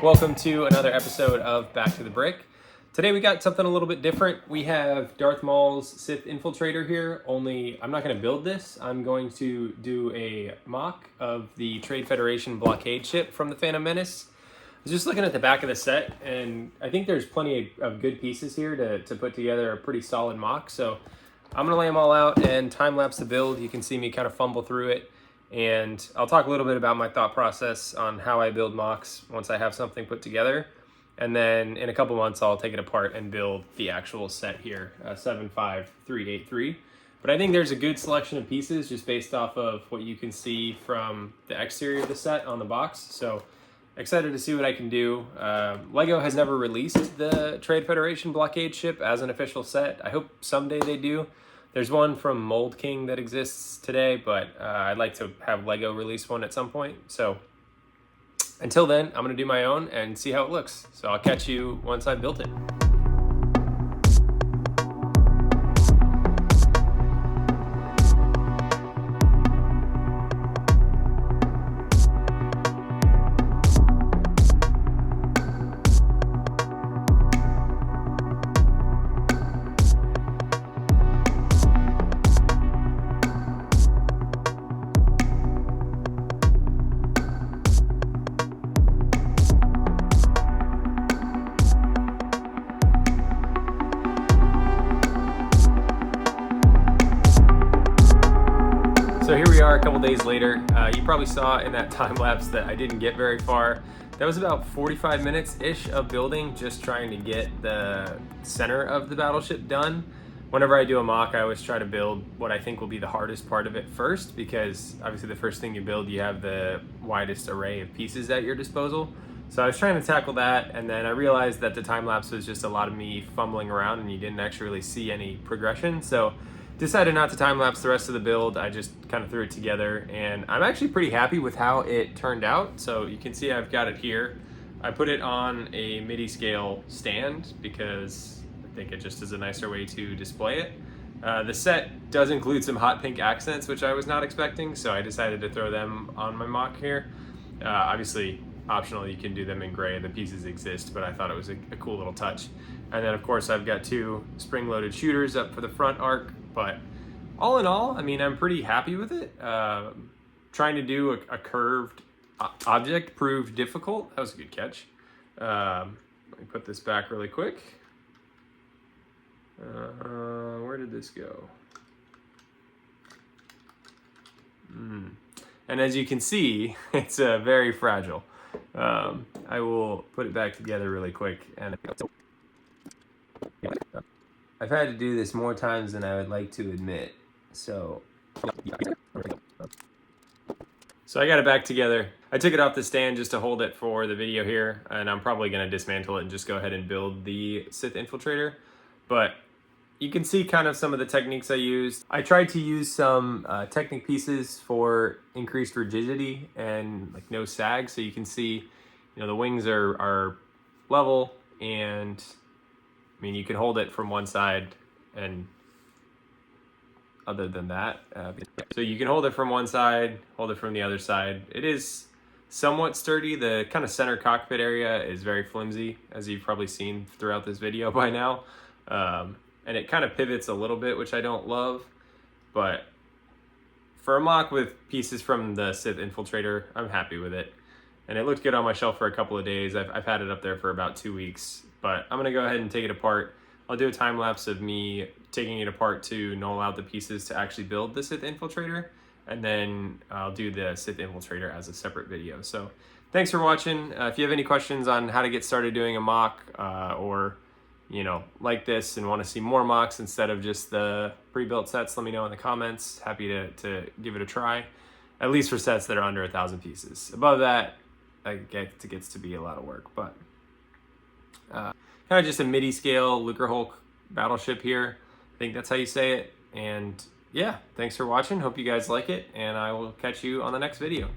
Welcome to another episode of Back to the Brick. Today we got something a little bit different. We have Darth Maul's Sith Infiltrator here, only I'm not going to build this. I'm going to do a mock of the Trade Federation Blockade ship from the Phantom Menace. I was just looking at the back of the set, and I think there's plenty of good pieces here to put together a pretty solid mock. So I'm going to lay them all out and time-lapse the build. You can see me kind of fumble through it. And I'll talk a little bit about my thought process on how I build mocks once I have something put together. And then in a couple months, I'll take it apart and build the actual set here, 75383. But I think there's a good selection of pieces just based off of what you can see from the exterior of the set on the box. So excited to see what I can do. LEGO has never released the Trade Federation Blockade ship as an official set. I hope someday they do. There's one from Mold King that exists today, but I'd like to have LEGO release one at some point. So until then, I'm going to do my own and see how it looks. So I'll catch you once I've built it. So here we are a couple days later. You probably saw in that time lapse that I didn't get very far. That was about 45 minutes-ish of building, just trying to get the center of the battleship done. Whenever I do a mock, I always try to build what I think will be the hardest part of it first, because obviously the first thing you build, you have the widest array of pieces at your disposal. So I was trying to tackle that, and then I realized that the time lapse was just a lot of me fumbling around and you didn't actually really see any progression. So decided not to time lapse the rest of the build. I just kind of threw it together, and I'm actually pretty happy with how it turned out. So you can see I've got it here. I put it on a MIDI scale stand because I think it just is a nicer way to display it. The set does include some hot pink accents, which I was not expecting, so I decided to throw them on my mock here. Obviously optional, you can do them in gray, the pieces exist, but I thought it was a cool little touch. And then of course I've got two spring-loaded shooters up for the front arc. But all in all, I mean, I'm pretty happy with it. Trying to do a curved object proved difficult. That was a good catch. Let me put this back really quick. Where did this go? And as you can see, it's very fragile. I will put it back together really quick. And I've had to do this more times than I would like to admit. So I got it back together. I took it off the stand just to hold it for the video here, and I'm probably going to dismantle it and just go ahead and build the Sith Infiltrator. But you can see kind of some of the techniques I used. I tried to use some Technic pieces for increased rigidity and like no sag, so you can see, you know, the wings are level, and I mean, you can hold it from one side, and other than that, so you can hold it from one side, hold it from the other side. It is somewhat sturdy. The kind of center cockpit area is very flimsy, as you've probably seen throughout this video by now. And it kind of pivots a little bit, which I don't love. But for a mock with pieces from the Sith Infiltrator, I'm happy with it. And it looked good on my shelf for a couple of days. I've had it up there for about 2 weeks. But I'm going to go ahead and take it apart. I'll do a time lapse of me taking it apart to null out the pieces to actually build the Sith Infiltrator. And then I'll do the Sith Infiltrator as a separate video. So thanks for watching. If you have any questions on how to get started doing a mock or, you know, like this and want to see more mocks instead of just the pre-built sets, let me know in the comments. Happy to give it a try, at least for sets that are under 1,000 pieces. Above that, it gets to be a lot of work, but kind of just a MIDI scale Lucrehulk battleship here. I think that's how you say it. And yeah, thanks for watching. Hope you guys like it, and I will catch you on the next video.